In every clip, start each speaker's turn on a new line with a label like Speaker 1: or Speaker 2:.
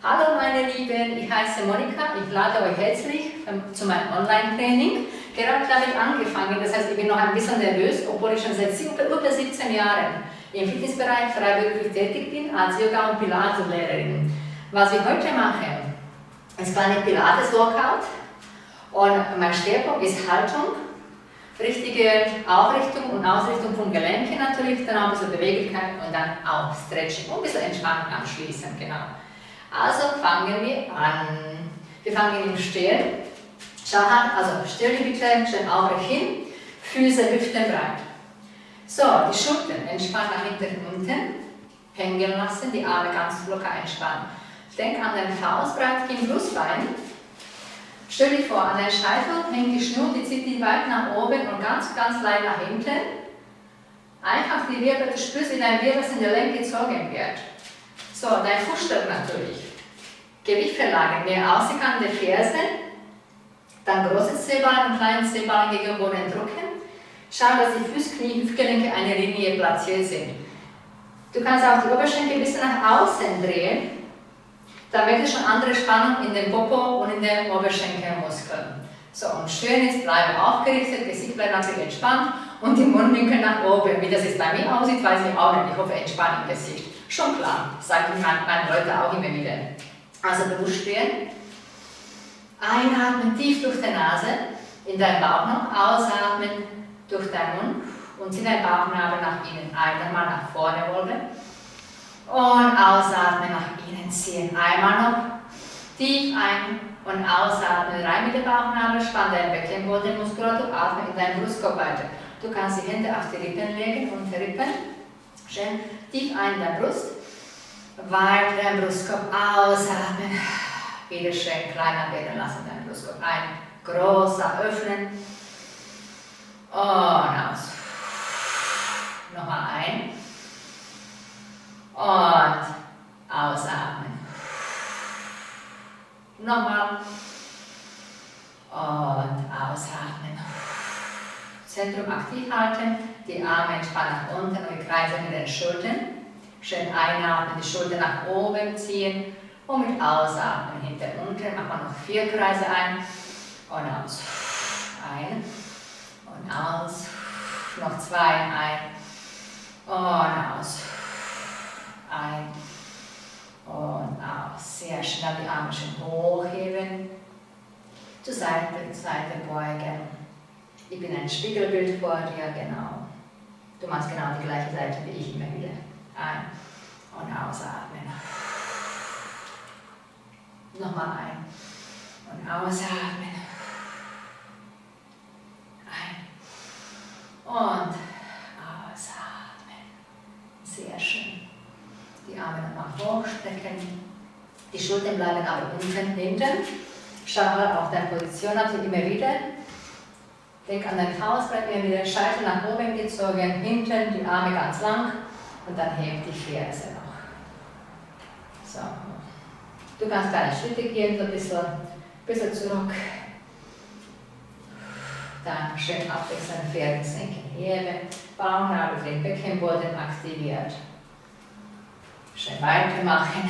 Speaker 1: Hallo meine Lieben, ich heiße Monika, ich lade euch herzlich zu meinem Online-Training. Gerade damit angefangen, das heißt, ich bin noch ein bisschen nervös, obwohl ich schon seit über 17 Jahren im Fitnessbereich freiberuflich tätig bin als Yoga- und Pilates-Lehrerin. Was ich heute mache, ist ein Pilates-Workout und mein Schwerpunkt ist Haltung, richtige Aufrichtung und Ausrichtung von Gelenken natürlich, dann auch ein bisschen Beweglichkeit und dann auch Stretching und ein bisschen Entspannung anschließend, genau. Also fangen wir an. Wir fangen im Stehen. Schau an, also stell dich bitte schön aufrecht hin, Füße hüftenbreit. So, die Schultern entspannen nach hinten und unten, hängen lassen, die Arme ganz locker entspannen. Denk an den Faustbreit im Brustbein. Stell dich vor, an den Scheitel hängt die Schnur, die zieht dich weit nach oben und ganz leicht nach hinten. Einfach die Wirbel, du spürst, wie dein Wirbel in der Länge gezogen wird. So, dein Fußstück natürlich. Gewicht verlagern, mehr ausgekannte Ferse, dann großes Zehballen und kleines Zehballen gegen den Boden drücken. Schau, dass die Füße, Knie, Hüftgelenke eine Linie platziert sind. Du kannst auch die Oberschenkel ein bisschen nach außen drehen. Dann merkst du schon andere Spannung in den Popo und in den Oberschenkelmuskeln. So, und schön ist, bleibe aufgerichtet, Gesicht bleibt natürlich entspannt und die Mundwinkel nach oben. Wie das jetzt bei mir aussieht, weiß ich auch nicht. Ich hoffe, entspannt im Gesicht. Schon klar, sagen meine Leute auch immer wieder. Also bewusst stehen. Einatmen tief durch die Nase, in deinen Bauch noch. Ausatmen durch deinen Mund und zieh deinen Bauchnabel nach innen. Einmal nach vorne wollen. Und ausatmen nach innen ziehen. Einmal noch tief ein und ausatmen. Rein mit dem Bauchnabel, spann deinen Beckenbodenmuskulatur, atme in deinen Brustkorb weiter. Du kannst die Hände auf die Rippen legen, unter Rippen. Schön tief ein in der Brust. Weiter deinen Brustkorb ausatmen. Wieder schön kleiner werden lassen, deinen Brustkorb ein. Großer öffnen. Und aus. Nochmal ein. Und ausatmen. Nochmal. Und ausatmen. Zentrum aktiv halten. Die Arme entspannen nach unten und wir kreisen mit den Schultern. Schön einatmen, die Schultern nach oben ziehen. Und mit Ausatmen hinter unten machen wir noch 4 Kreise ein. Und aus. Ein. Und aus. Noch 2 ein. Und aus. Ein und aus. Sehr schön, dann die Arme schön hochheben. Zur Seite beugen. Ich bin ein Spiegelbild vor dir, genau. Du machst genau die gleiche Seite wie ich immer wieder. Ein und ausatmen. Nochmal ein und ausatmen. Ein und ausatmen. Sehr schön. Die Arme nochmal hochstrecken. Die Schultern bleiben aber unten, hinten. Schau mal auf deine Position ab, immer wieder. Denk an dein Faustbrett, immer wieder Scheitel nach oben gezogen, hinten, die Arme ganz lang und dann hebt die Ferse noch. So. Du kannst kleine Schritte gehen, so ein bisschen zurück. Dann schön abwechselnd Fersen senken, heben, Bauchnabel, den Beckenboden aktiviert. Schön weitermachen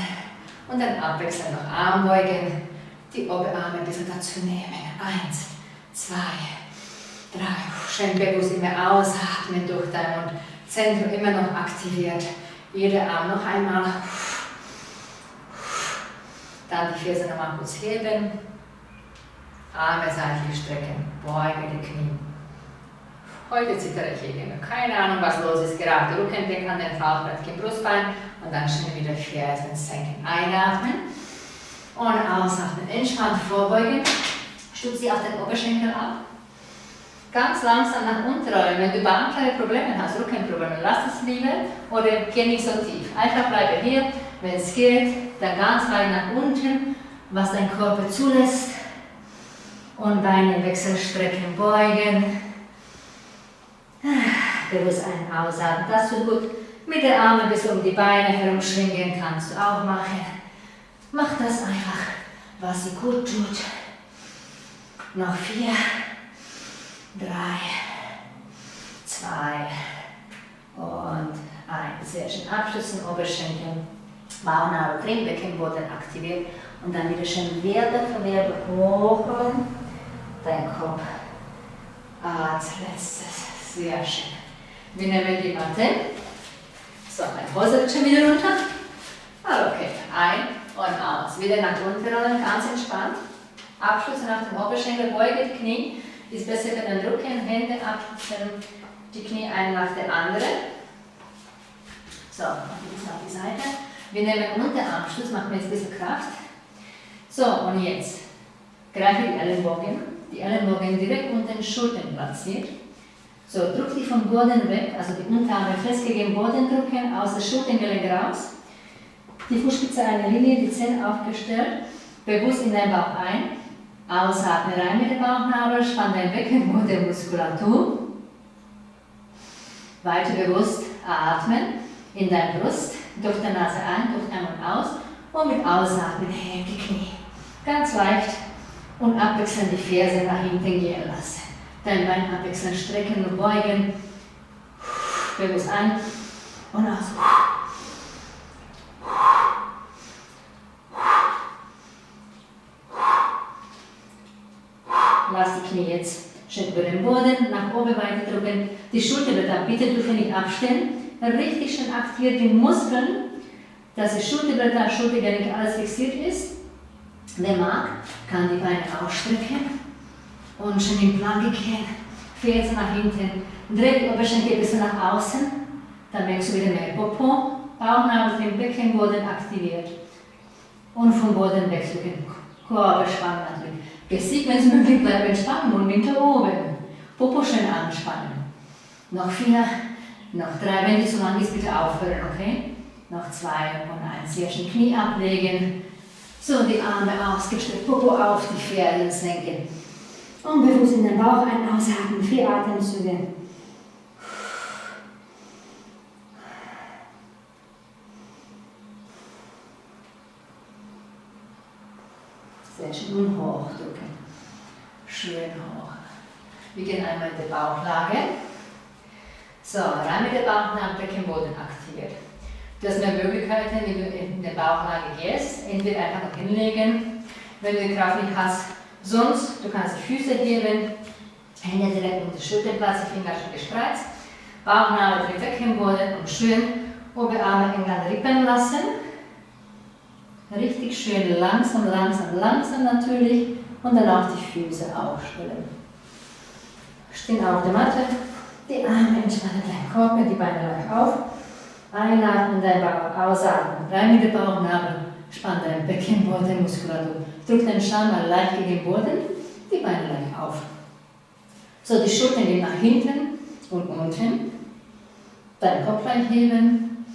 Speaker 1: und dann abwechselnd noch Arm beugen, die Oberarme ein bisschen dazu nehmen. 1, 2, 3. Schön bewusst immer ausatmen durch dein Mund. Zentrum immer noch aktiviert. Jeder Arm noch einmal. Dann die Ferse nochmal kurz heben. Arme seitlich strecken. Beuge die Knie. Heute zittere ich irgendwie. Keine Ahnung, was los ist. Gerade Rücken, denk an den Faustbrett, im Brustbein. Und dann schnell wieder Fersen senken. Einatmen. Und ausatmen. Entspannt vorbeugen. Stütze sie auf den Oberschenkel ab. Ganz langsam nach unten rollen. Wenn du Bandscheibenprobleme hast, Rückenprobleme, lass es lieber oder geh nicht so tief. Einfach bleibe hier. Wenn es geht, dann ganz weit nach unten, was dein Körper zulässt. Und Beine wechselstrecken, beugen. Bewusst ein- ausatmen. Das tut gut. Mit den Armen bis um die Beine herum schwingen kannst du auch machen. Mach das einfach, was sie gut tut. Noch 4, 3, 2 und 1. Sehr schön. Abschließen, Oberschenkel Bauchnabel drin, Beckenboden aktiviert und dann wieder schön Wirbel für Wirbel hochrollen. Dein Kopf als letztes. Sehr schön. Wir nehmen die Matte. So, mein Hose wird schon wieder runter. Okay, ein und aus. Wieder nach unten rollen, ganz entspannt. Abschluss nach dem Oberschenkel, beuge die Knie. Ist besser für den Rücken, Hände abstellen, die Knie ein nach der anderen. So, jetzt auf die Seite. Wir nehmen Unterarmschluss, machen wir jetzt ein bisschen Kraft. So, und jetzt greife die Ellenbogen direkt unter den Schultern platziert. So, drück die vom Boden weg, also die Unterarme fest gegen den Boden drücken, aus der Schultergelenk raus. Die Fußspitze eine Linie, die Zähne aufgestellt, bewusst in den Bauch ein. Ausatmen rein mit dem Bauchnabel, spann dein Beckenboden der Muskulatur. Weiter bewusst atmen in deine Brust, durch die Nase ein, durch den Mund aus und mit Ausatmen hebt die Knie. Ganz leicht und abwechselnd die Ferse nach hinten gehen lassen. Dein Bein abwechselnd strecken und beugen. Bewusst ein und aus. Lass die Knie jetzt schön über den Boden, nach oben weiter drücken. Die Schulterblätter bitte dürfen nicht abstellen. Richtig schön aktiviert die Muskeln, dass die Schulterblätter, Schultergelenk alles fixiert ist. Wer mag, kann die Beine ausstrecken und schön in Planke gehen. Ferse nach hinten. Dreh die Oberschenkel ein bisschen nach außen. Dann merkst du wieder mehr Popo. Bauchnabel den Beckenboden aktiviert. Und vom Boden wegdrücken. Korbe spannen natürlich. Gesicht, wenn es möglich bleibt, entspannen und hinter oben. Popo schön anspannen. Noch 4, noch 3, wenn die so lang ist, bitte aufhören, okay? Noch 2 und 1. Sehr schön Knie ablegen. So, die Arme ausgestreckt, Popo auf, die Fersen senken. Und bewusst in den Bauch ein, ausatmen, 4 Atemzüge. Sehr schön und hochdrücken. Schön hoch. Wir gehen einmal in die Bauchlage. So, rein mit der Bauchnabel, Beckenboden aktiviert. Du hast mehr Möglichkeiten, wie du in der Bauchlage gehst. Entweder einfach noch hinlegen, wenn du die Kraft nicht hast. Sonst, du kannst die Füße heben, Hände direkt unter die Schulterplatz, die Finger schon gespreizt. Bauchnabel, den Beckenboden und schön Oberarme eng an Rippen lassen. Richtig schön langsam, langsam, langsam natürlich und dann auch die Füße aufstellen. Stehen auf der Matte, die Arme entspannen deinen Kopf, die Beine leicht auf. Einatmen, dein Bauch, ausatmen, rein mit dem Bauchnabel, spann dein Beckenboden, Muskulatur. Drück den Scham mal leicht gegen den Boden, die Beine leicht auf. So, die Schultern gehen nach hinten und unten. Deinen Kopf leicht heben.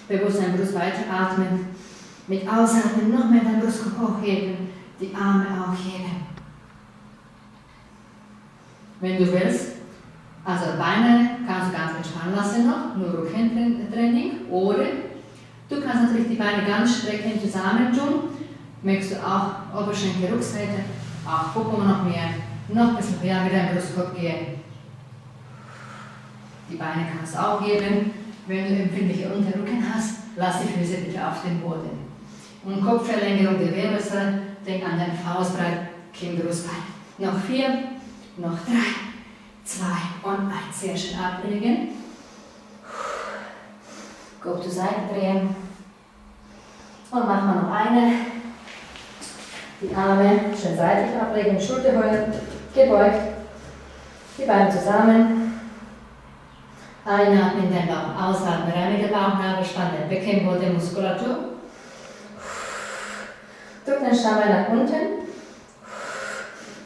Speaker 1: Bewusst deine Brust weiteratmen. Mit Ausatmen noch mehr deinen Brustkorb hochheben, die Arme auch heben. Wenn du willst, also Beine kannst du ganz entspannen lassen noch, nur Rückentraining. Oder du kannst natürlich die Beine ganz strecken zusammen tun. Merkst du auch Oberschenkel, Rückseite, auch Popo noch mehr, noch ein bisschen höher mit deinem Brustkorb gehen. Die Beine kannst du auch heben. Wenn du empfindliche Unterrücken hast, lass die Füße bitte auf den Boden. Und Kopfverlängerung der Wirbelsäule, denk an dein Faustbreit, Kinn-Brustbein. Noch 4, noch 3, 2 und 1. Sehr schön ablegen. Kopf zur Seite drehen. Und machen wir noch eine. Die Arme schön seitlich ablegen, Schulterhöhe, gebeugt. Die Beine zusammen. Einatmen in den Bauch, ausatmen, rein mit der Bauchnabel, spann den Beckenboden, Muskulatur. Drück den Stammbein nach unten.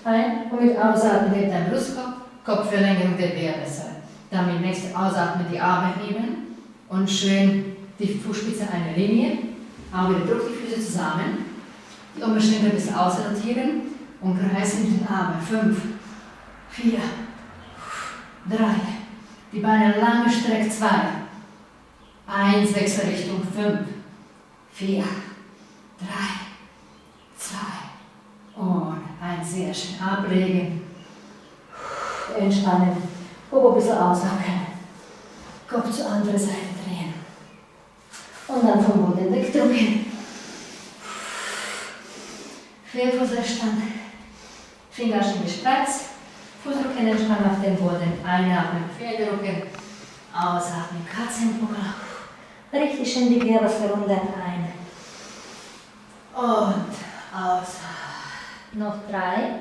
Speaker 1: Ein und mit Ausatmen hebt dein Brustkorb, Kopfverlängerung der Wirbelsäule. Dann mit nächstem Ausatmen die Arme heben und schön die Fußspitze eine Linie. Aber wieder drück die Füße zusammen. Die Oberschenkel ein bisschen ausrotieren und kreisen mit den Armen. 5, 4, 3. Die Beine lang gestreckt, 2. 1, Wechselrichtung, 5, 4, 3, 2 und 1. Sehr schön ablegen. Entspannen. Popo ein bisschen auswackeln. Kopf zur anderen Seite drehen. Und Und dann vom Boden wegdrücken. Querfußstand, Finger schön gespreizt, Fußrücken entspannen auf den Boden, einatmen, Pferderücken, ausatmen, Katzenbuckel, richtig schön die Wirbelsäule ein und aus, noch 3,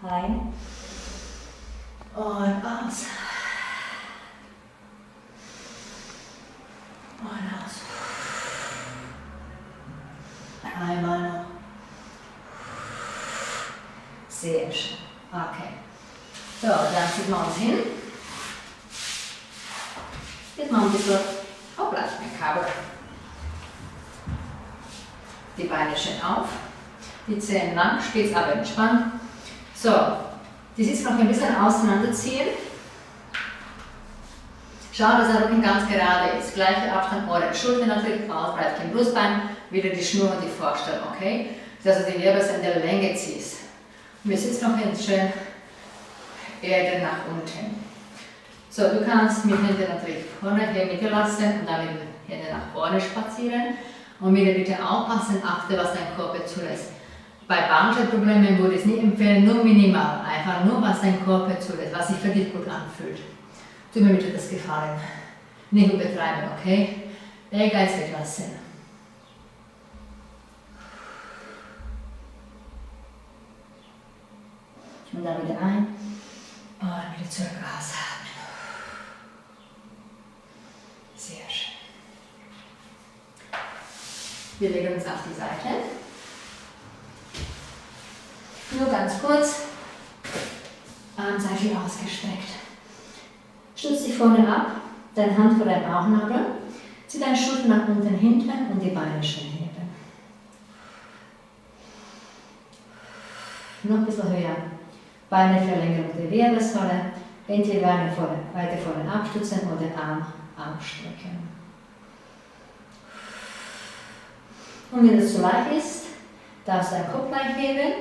Speaker 1: ein und aus und aus, einmal noch. Sehr schön. Okay. So, dann ziehen wir uns hin. Jetzt machen wir ein bisschen hoppla, mein Kabel. Die Beine schön auf. Die Zehen lang, spitz aber entspannt. So, die Sitz noch ein bisschen auseinanderziehen. Schau, dass der Rücken ganz gerade ist. Gleicher Abstand, Ohren, Schultern natürlich, ausbreitet im Brustbein. Wieder die Schnur und die Vorstellung, okay? Dass du die Wirbelsäule in der Länge ziehst. Und wir sitzen noch jetzt schön Erde nach unten. So, du kannst mit Händen natürlich vorne hier Mitte lassen und dann mit den Händen nach vorne spazieren. Und wieder bitte aufpassen, achte, was dein Körper zulässt. Bei Bandscheibenproblemen würde ich es nicht empfehlen, nur minimal. Einfach nur, was dein Körper zulässt, was sich für dich gut anfühlt. Tu mir bitte das Gefallen. Nicht übertreiben, okay? Ehrgeiz weglassen. Und dann wieder ein und wieder zurück ausatmen. Sehr schön. Wir legen uns auf die Seite. Nur ganz kurz. Armseite ausgestreckt. Stütz dich vorne ab, deine Hand vor deinem Bauchnabel. Zieh deine Schultern nach unten hinten und die Beine schön heben. Noch ein bisschen höher. Beine Verlängerung der Wirbelsäule, entweder Beine weiter vorne abstützen oder den Arm abstrecken. Und wenn es zu leicht ist, darfst du deinen Kopf leicht heben,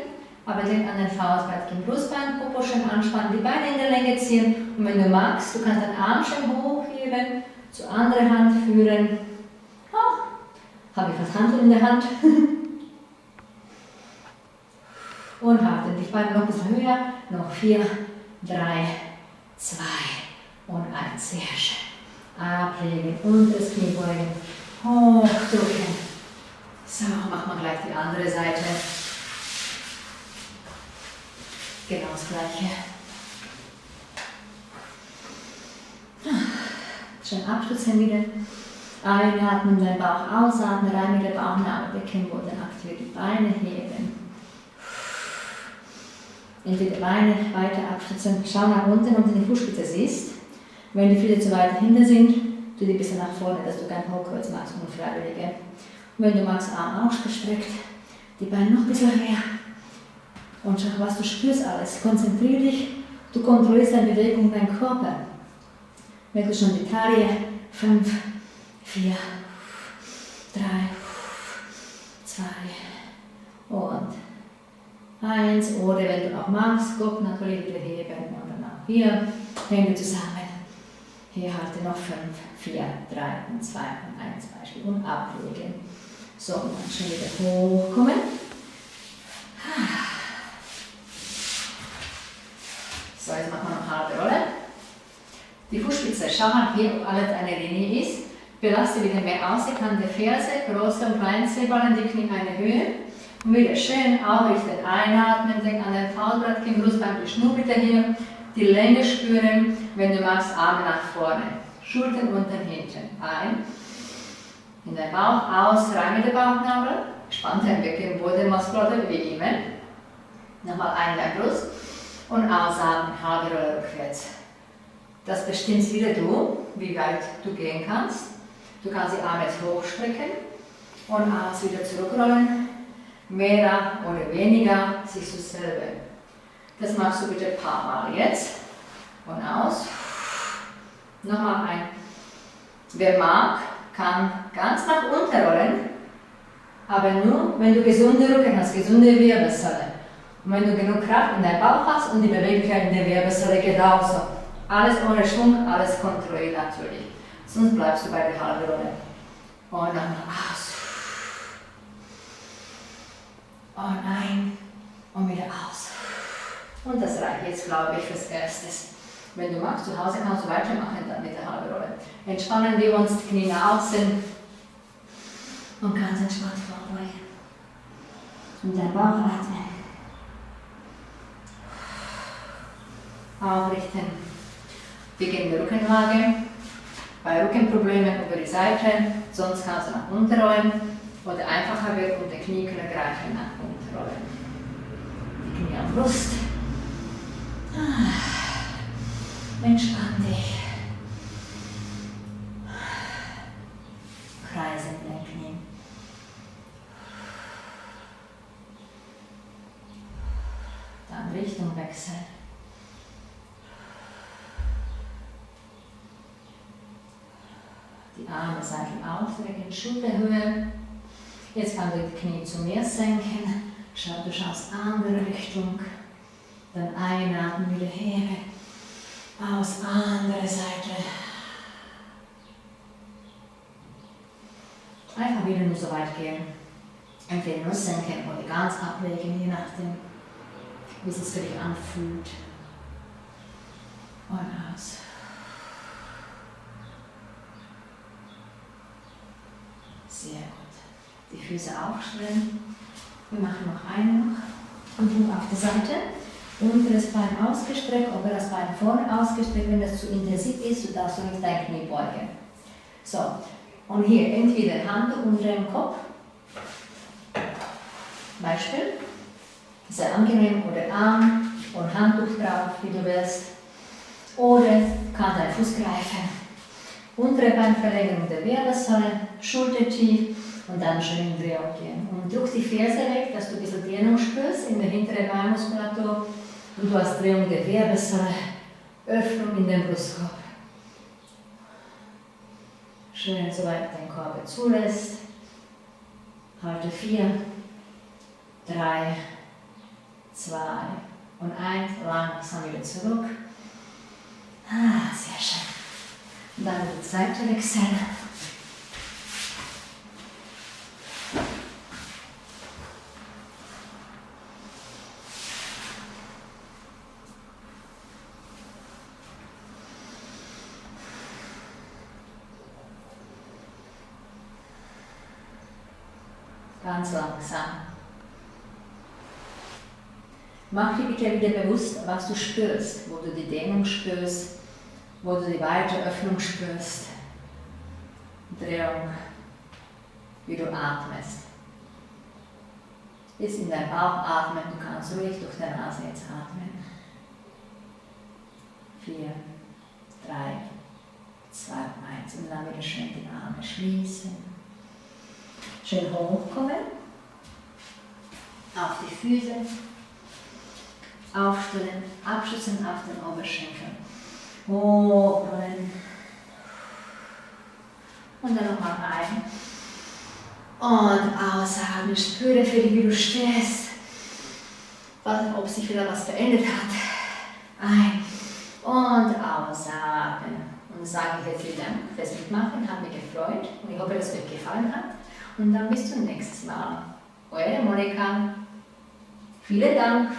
Speaker 1: aber denk an den Faustbrett im Brustbein, Popo schön anspannen, die Beine in der Länge ziehen und wenn du magst, du kannst deinen Arm schön hochheben, zur anderen Hand führen. Oh, habe ich das Handtuch in der Hand? Und halten dich Beine noch ein bisschen höher. Noch 4, 3, 2 und 1. Sehr schön. Ablegen, unteres Knie beugen, hochdrücken. So, machen wir gleich die andere Seite. Genau das Gleiche. Schön abstützen wieder. Einatmen, den Bauch ausatmen, rein mit der Bauchnabel, Beckenboden aktiviert, die Beine heben. Entweder Beine weiter abstützen, schau nach unten, ob du die Fußspitze siehst. Wenn die Füße zu weit hinten sind, tu die ein bisschen nach vorne, dass du kein Hochkreuz machst und freiwillige. Und wenn du magst, Arm ausgestreckt, die Beine noch ein bisschen höher. Und schau, was du spürst alles. Konzentriere dich, du kontrollierst deine Bewegung, deinen Körper. Merkst du schon die Taille, 5, 4, 3, 2 und 1, oder wenn du auch magst, Kopf natürlich wieder heben und dann auch hier, Hände zusammen. Hier halte noch 5, 4, 3 und 2 und 1 Beispiel und ablegen. So, und dann schon wieder hochkommen. So, jetzt machen wir noch halbe Rolle. Die Fußspitze, schau mal hier, ob alles eine Linie ist. Belaste wieder mehr ausgekannte Ferse, große und kleine Zehballen, die Knie eine Höhe. Und wieder schön aufrichten, einatmen, denk an den Faustbrett, im Brustbein, die Schnur bitte hier, die Länge spüren, wenn du magst, Arme nach vorne, Schultern unten, hinten, ein, in den Bauch, aus, rein mit dem Bauchnabel, spannt den Becken, Bodenmuskulatur, wie immer, nochmal ein in der Brust und ausatmen, halbe Rolle rückwärts. Das bestimmst wieder du, wie weit du gehen kannst. Du kannst die Arme jetzt hochstrecken und aus wieder zurückrollen. Mehr oder weniger, siehst du selber. Das machst du bitte ein paar Mal jetzt. Und aus. Nochmal ein. Wer mag, kann ganz nach unten rollen, aber nur, wenn du gesunde Rücken hast, gesunde Wirbelsäule. Und wenn du genug Kraft in deinem Bauch hast und die Beweglichkeit in der Wirbelsäule genauso. Alles ohne Schwung, alles kontrolliert natürlich. Sonst bleibst du bei der halben Rolle. Und dann aus. Und ein. Und wieder aus. Und das reicht jetzt, glaube ich, fürs Erstes. Wenn du magst, zu Hause kannst du weitermachen dann mit der halben Rolle. Entspannen wir uns, die Knie nach außen. Und ganz entspannt vorbeugen. Und dein Bauch atmen. Aufrichten. Wir gehen in die Rückenlage. Bei Rückenproblemen über die Seite, sonst kannst du nach unten rollen. Oder einfacher wird und die Knie können greifen nach unten rollen. Die Knie am Brust. Entspann dich. Kreise in den Knien. Dann Richtung wechseln. Die Arme seitlich ausstrecken, Schulterhöhe. Jetzt kannst du die Knie zu mir senken. Schau, du schaust andere Richtung. Dann einatmen, wieder hebe. Aus, andere Seite. Einfach wieder nur so weit gehen. Entweder nur senken oder ganz ablegen, je nachdem, wie es sich für dich anfühlt. Und aus. Sehr gut. Die Füße aufstellen. Wir machen noch einen und du auf der Seite. Unteres Bein ausgestreckt, oder das Bein vorne ausgestreckt. Wenn das zu intensiv ist, du darfst nicht dein Knie beugen. So, und hier entweder Hand unter dem Kopf. Beispiel. Sehr angenehm, oder Arm und Handtuch drauf, wie du willst. Oder kann dein Fuß greifen. Untere Beinverlängerung der Wirbelsäule, Schulter tief und dann schön in Drehung gehen. Und drück die Ferse weg, dass du ein bisschen Dehnung spürst in der hinteren Beinmuskulatur. Und du hast Drehung der Wirbelsäule, Öffnung in den Brustkorb. Schön, soweit dein Körper zulässt. Halte 4, 3, 2 und 1. Langsam wieder zurück. Sehr schön. Und dann die Seite wechseln. Ganz langsam. Mach dir bitte wieder bewusst, was du spürst, wo du die Dehnung spürst, wo du die weite Öffnung spürst, Drehung, wie du atmest. Jetzt in deinen Bauch atmen, du kannst ruhig durch deine Nase jetzt atmen. 4, 3, 2, 1 und dann wieder schön die Arme schließen. Schön hochkommen, auf die Füße, aufstellen, abschütteln auf den Oberschenkel. Hochrollen. Und dann nochmal ein. Und ausatmen. Spüre für dich, wie du stehst. Ob sich wieder was verändert hat. Ein. Und ausatmen. Und sage ich herzlichen Dank fürs Mitmachen. Hat mich gefreut. Und ich hoffe, dass es euch gefallen hat. Und dann bis zum nächsten Mal. Eure Monika. Vielen Dank.